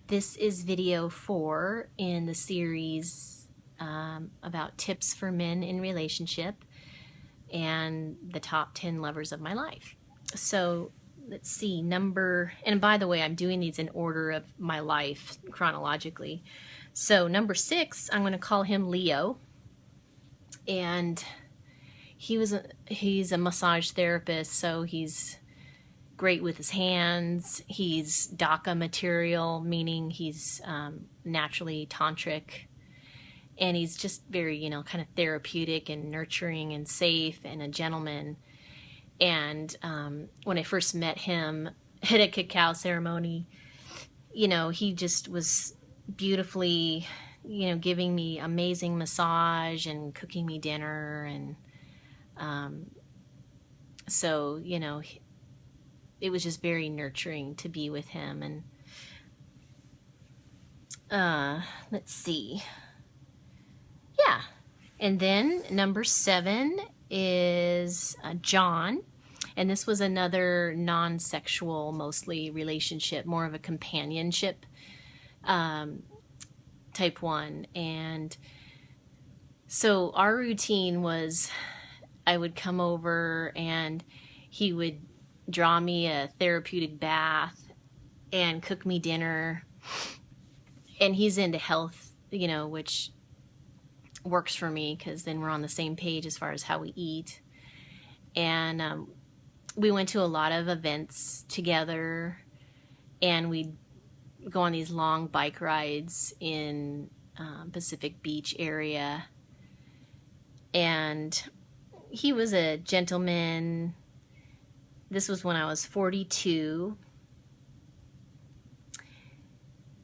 This is video 4 in the series about tips for men in relationship and the top 10 lovers of my life. So let's see, and by the way, I'm doing these in order of my life chronologically. So number 6, I'm going to call him Leo. And he's a massage therapist, so he's great with his hands. He's Daka material, meaning he's naturally tantric. And he's just very, kind of therapeutic and nurturing and safe and a gentleman. And when I first met him at a cacao ceremony, he just was beautifully, giving me amazing massage and cooking me dinner. And so, it was just very nurturing to be with him. And let's see. Yeah. And then number 7 is John. And this was another non-sexual, mostly relationship, more of a companionship type 1. And so our routine was I would come over and he would draw me a therapeutic bath and cook me dinner. And he's into health, which works for me because then we're on the same page as far as how we eat. And we went to a lot of events together, and we'd go on these long bike rides in Pacific Beach area. And he was a gentleman. This was when I was 42.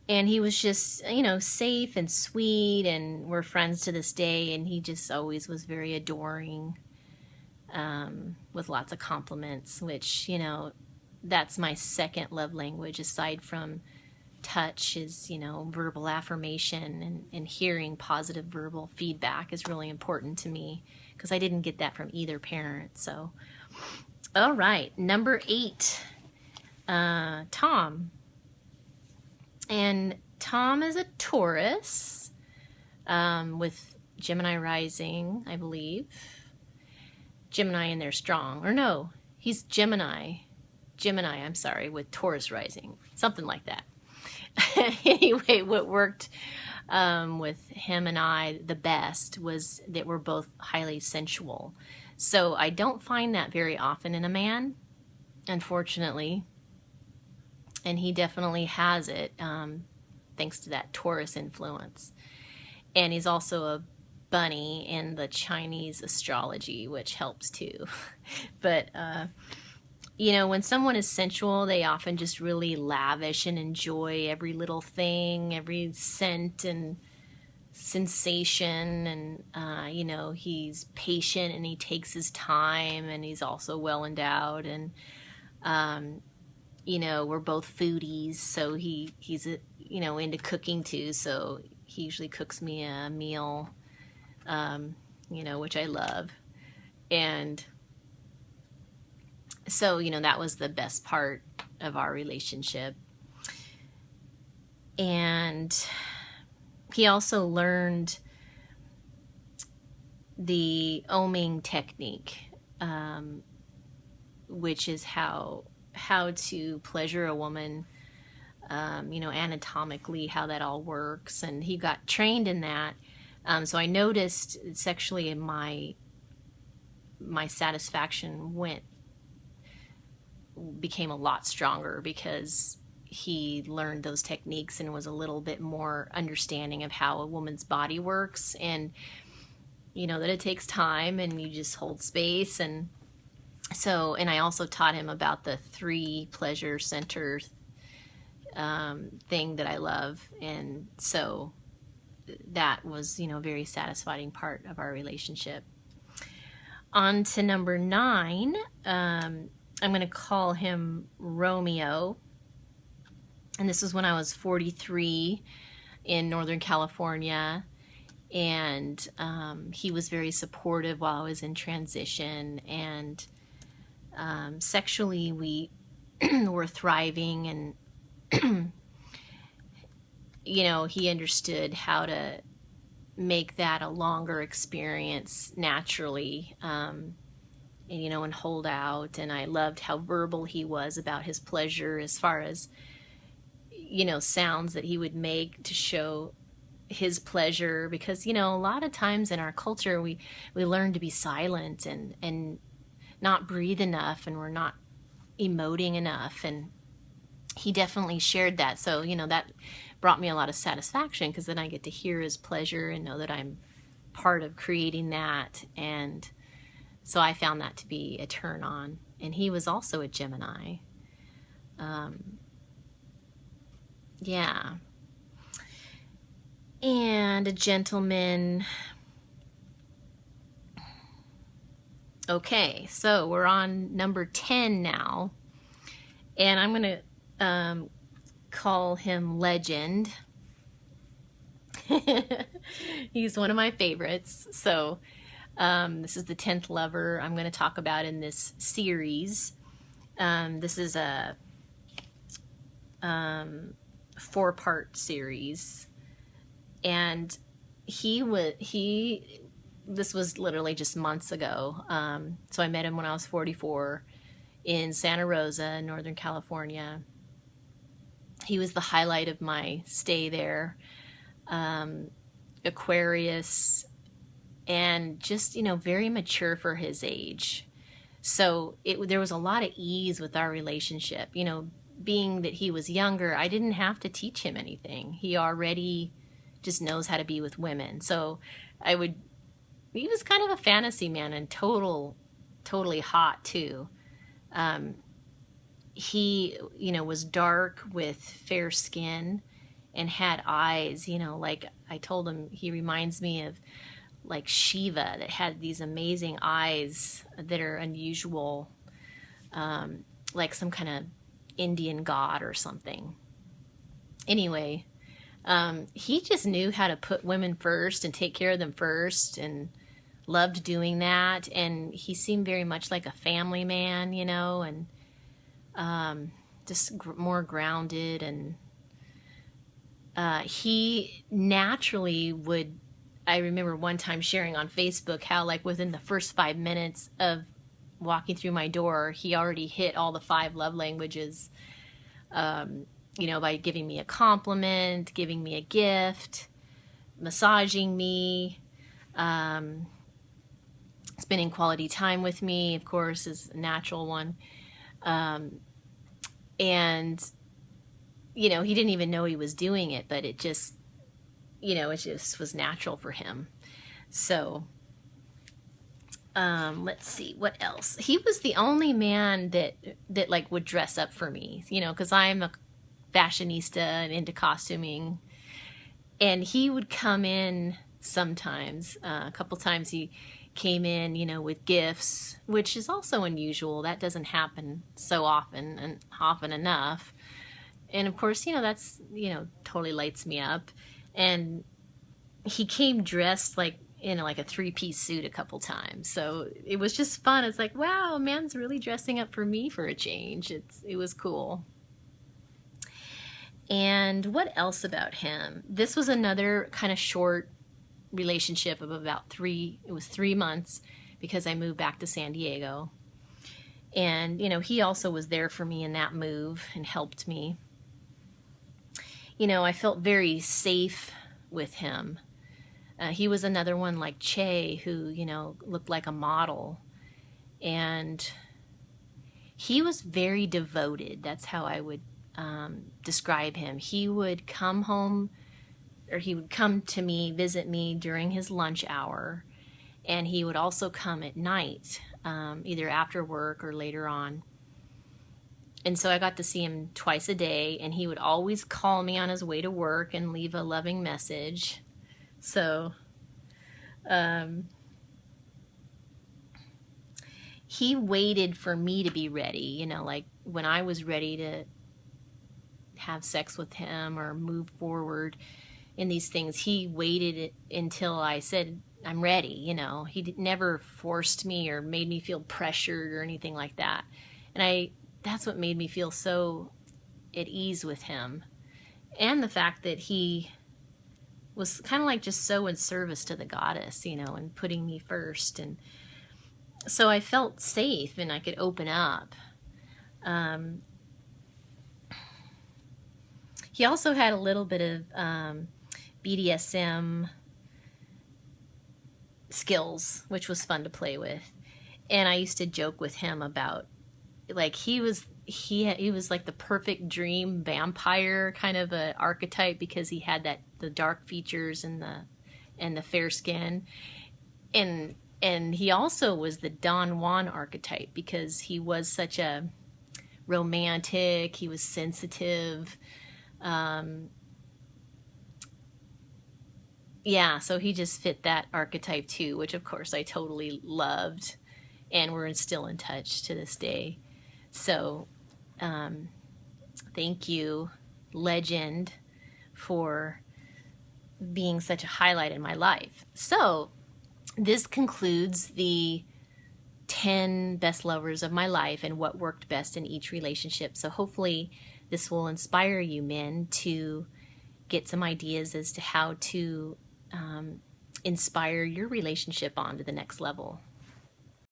And he was just, safe and sweet, and we're friends to this day. And he just always was very adoring, with lots of compliments, which, that's my second love language aside from touch is, verbal affirmation, and hearing positive verbal feedback is really important to me because I didn't get that from either parent. So, all right, number 8, Tom. And Tom is a Taurus with Gemini rising, I believe. Gemini in there strong. Or no, he's Gemini, I'm sorry, with Taurus rising. Something like that. Anyway, what worked with him and I the best was that we're both highly sensual. So I don't find that very often in a man, unfortunately. And he definitely has it, thanks to that Taurus influence. And he's also a bunny in the Chinese astrology, which helps too. But, when someone is sensual, they often just really lavish and enjoy every little thing, every scent and sensation. And, he's patient and he takes his time, and he's also well endowed. And, we're both foodies, so he's into cooking too, so he usually cooks me a meal, which I love. And so, that was the best part of our relationship. And he also learned the oming technique, which is how to pleasure a woman, anatomically, how that all works. And he got trained in that. So I noticed sexually my satisfaction became a lot stronger because he learned those techniques and was a little bit more understanding of how a woman's body works, and, that it takes time and you just hold space. And so, and I also taught him about the 3 pleasure center thing that I love. And so that was, a very satisfying part of our relationship. On to number 9. I'm going to call him Romeo. And this was when I was 43 in Northern California. And he was very supportive while I was in transition. And sexually, we were thriving, and he understood how to make that a longer experience naturally, and hold out. And I loved how verbal he was about his pleasure, as far as, sounds that he would make to show his pleasure. Because, a lot of times in our culture, we learn to be silent and not breathe enough, and we're not emoting enough. And he definitely shared that. So, that brought me a lot of satisfaction, because then I get to hear his pleasure and know that I'm part of creating that. And so I found that to be a turn on. And he was also a Gemini. Yeah. And a gentleman. Okay, so we're on number 10 now. And I'm going to call him Legend. He's one of my favorites. So this is the 10th lover I'm going to talk about in this series. This is a 4-part series. And this was literally just months ago. So I met him when I was 44 in Santa Rosa, Northern California. He was the highlight of my stay there. Aquarius, and just, very mature for his age. So there was a lot of ease with our relationship. Being that he was younger, I didn't have to teach him anything. He already just knows how to be with women. So he was kind of a fantasy man, and totally hot too. He, was dark with fair skin and had eyes, like I told him, he reminds me of like Shiva, that had these amazing eyes that are unusual, like some kind of Indian god or something. Anyway, he just knew how to put women first and take care of them first, and loved doing that. And he seemed very much like a family man, and just more grounded. And he naturally would, I remember one time sharing on Facebook how, like, within the first 5 minutes of walking through my door, he already hit all the 5 love languages, by giving me a compliment, giving me a gift, massaging me, spending quality time with me, of course, is a natural one. And, he didn't even know he was doing it, but it just, it just was natural for him. So, let's see, what else? He was the only man that like would dress up for me, because I'm a fashionista and into costuming. And he would come in sometimes, a couple times he came in, with gifts, which is also unusual. That doesn't happen so often, and often enough. And of course, that's, totally lights me up. And he came dressed like in like a 3-piece suit a couple times. So it was just fun. It's like, wow, a man's really dressing up for me for a change. It was cool. And what else about him? This was another kind of short relationship of about 3 months, because I moved back to San Diego. And, he also was there for me in that move and helped me. I felt very safe with him. He was another one like Che, who, looked like a model. And he was very devoted. That's how I would describe him. He would come home, or he would come to me, visit me during his lunch hour. And he would also come at night, either after work or later on. And so I got to see him twice a day, and he would always call me on his way to work and leave a loving message. So, he waited for me to be ready, like when I was ready to have sex with him or move forward in these things, he waited until I said, I'm ready, He never forced me or made me feel pressured or anything like that. And that's what made me feel so at ease with him. and the fact that he was kind of like just so in service to the goddess, you know, and putting me first. And so I felt safe and I could open up. He also had a little bit of BDSM skills, which was fun to play with. And I used to joke with him about, like, he was like the perfect dream vampire kind of a archetype, because he had the dark features and the fair skin, and he also was the Don Juan archetype because he was such a romantic, he was sensitive. Yeah, so he just fit that archetype too, which of course I totally loved, and we're still in touch to this day. So thank you, legend, for being such a highlight in my life. So this concludes the 10 best lovers of my life and what worked best in each relationship. So hopefully this will inspire you men to get some ideas as to how to inspire your relationship on to the next level.